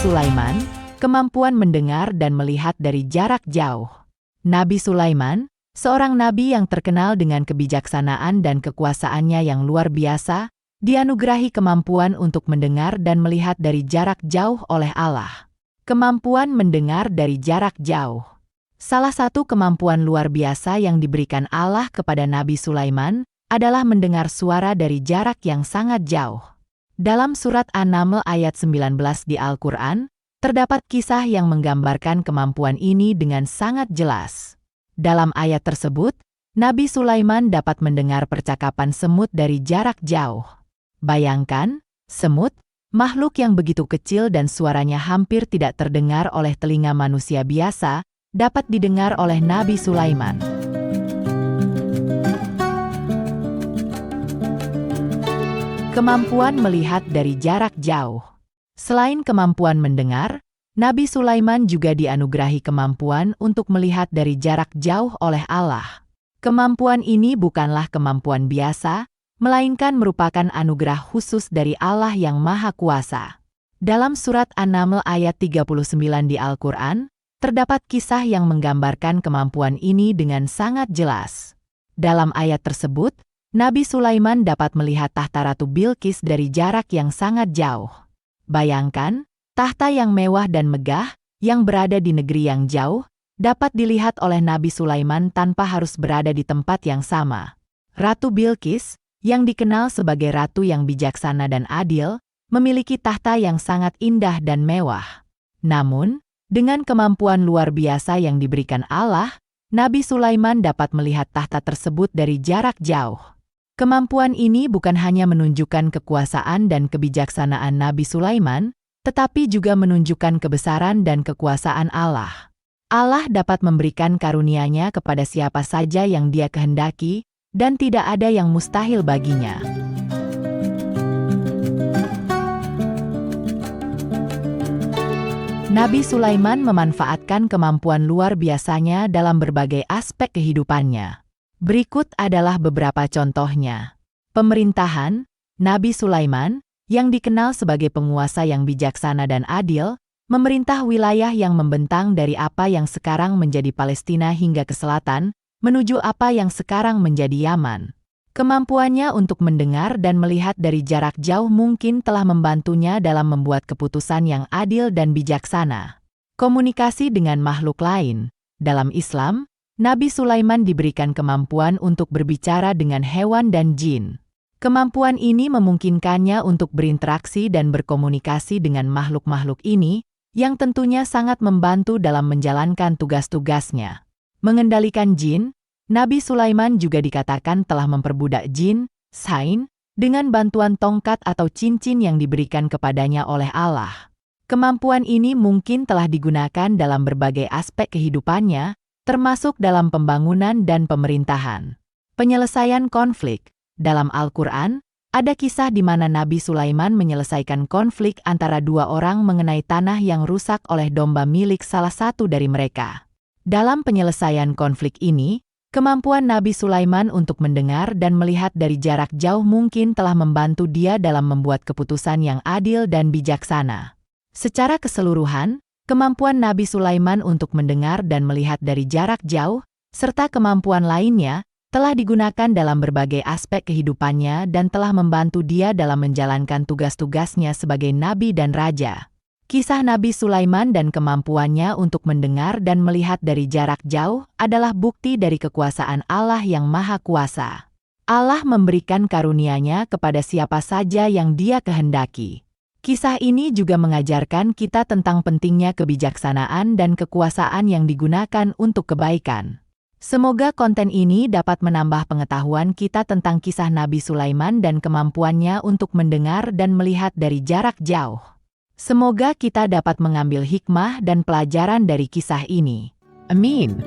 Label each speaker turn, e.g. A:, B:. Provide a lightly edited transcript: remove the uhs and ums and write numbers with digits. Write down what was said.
A: Sulaiman, kemampuan mendengar dan melihat dari jarak jauh. Nabi Sulaiman, seorang nabi yang terkenal dengan kebijaksanaan dan kekuasaannya yang luar biasa, dianugerahi kemampuan untuk mendengar dan melihat dari jarak jauh oleh Allah. Kemampuan mendengar dari jarak jauh. Salah satu kemampuan luar biasa yang diberikan Allah kepada Nabi Sulaiman adalah mendengar suara dari jarak yang sangat jauh. Dalam surat An-Naml ayat 19 di Al-Quran, terdapat kisah yang menggambarkan kemampuan ini dengan sangat jelas. Dalam ayat tersebut, Nabi Sulaiman dapat mendengar percakapan semut dari jarak jauh. Bayangkan, semut, makhluk yang begitu kecil dan suaranya hampir tidak terdengar oleh telinga manusia biasa, dapat didengar oleh Nabi Sulaiman. Kemampuan melihat dari jarak jauh. Selain kemampuan mendengar, Nabi Sulaiman juga dianugerahi kemampuan untuk melihat dari jarak jauh oleh Allah. Kemampuan ini bukanlah kemampuan biasa, melainkan merupakan anugerah khusus dari Allah yang Maha Kuasa. Dalam surat An-Naml ayat 39 di Al-Quran, terdapat kisah yang menggambarkan kemampuan ini dengan sangat jelas. Dalam ayat tersebut, Nabi Sulaiman dapat melihat tahta Ratu Bilqis dari jarak yang sangat jauh. Bayangkan, tahta yang mewah dan megah, yang berada di negeri yang jauh, dapat dilihat oleh Nabi Sulaiman tanpa harus berada di tempat yang sama. Ratu Bilqis, yang dikenal sebagai ratu yang bijaksana dan adil, memiliki tahta yang sangat indah dan mewah. Namun, dengan kemampuan luar biasa yang diberikan Allah, Nabi Sulaiman dapat melihat tahta tersebut dari jarak jauh. Kemampuan ini bukan hanya menunjukkan kekuasaan dan kebijaksanaan Nabi Sulaiman, tetapi juga menunjukkan kebesaran dan kekuasaan Allah. Allah dapat memberikan karunia-Nya kepada siapa saja yang Dia kehendaki, dan tidak ada yang mustahil baginya. Nabi Sulaiman memanfaatkan kemampuan luar biasanya dalam berbagai aspek kehidupannya. Berikut adalah beberapa contohnya. Pemerintahan, Nabi Sulaiman, yang dikenal sebagai penguasa yang bijaksana dan adil, memerintah wilayah yang membentang dari apa yang sekarang menjadi Palestina hingga ke selatan, menuju apa yang sekarang menjadi Yaman. Kemampuannya untuk mendengar dan melihat dari jarak jauh mungkin telah membantunya dalam membuat keputusan yang adil dan bijaksana. Komunikasi dengan makhluk lain. Dalam Islam, Nabi Sulaiman diberikan kemampuan untuk berbicara dengan hewan dan jin. Kemampuan ini memungkinkannya untuk berinteraksi dan berkomunikasi dengan makhluk-makhluk ini, yang tentunya sangat membantu dalam menjalankan tugas-tugasnya. Mengendalikan jin, Nabi Sulaiman juga dikatakan telah memperbudak jin, sain, dengan bantuan tongkat atau cincin yang diberikan kepadanya oleh Allah. Kemampuan ini mungkin telah digunakan dalam berbagai aspek kehidupannya, termasuk dalam pembangunan dan pemerintahan. Penyelesaian konflik. Dalam Al-Quran, ada kisah di mana Nabi Sulaiman menyelesaikan konflik antara dua orang mengenai tanah yang rusak oleh domba milik salah satu dari mereka. Dalam penyelesaian konflik ini, kemampuan Nabi Sulaiman untuk mendengar dan melihat dari jarak jauh mungkin telah membantu dia dalam membuat keputusan yang adil dan bijaksana. Secara keseluruhan, kemampuan Nabi Sulaiman untuk mendengar dan melihat dari jarak jauh, serta kemampuan lainnya, telah digunakan dalam berbagai aspek kehidupannya dan telah membantu dia dalam menjalankan tugas-tugasnya sebagai nabi dan raja. Kisah Nabi Sulaiman dan kemampuannya untuk mendengar dan melihat dari jarak jauh adalah bukti dari kekuasaan Allah yang Maha Kuasa. Allah memberikan karunia-Nya kepada siapa saja yang Dia kehendaki. Kisah ini juga mengajarkan kita tentang pentingnya kebijaksanaan dan kekuasaan yang digunakan untuk kebaikan. Semoga konten ini dapat menambah pengetahuan kita tentang kisah Nabi Sulaiman dan kemampuannya untuk mendengar dan melihat dari jarak jauh. Semoga kita dapat mengambil hikmah dan pelajaran dari kisah ini. Amin.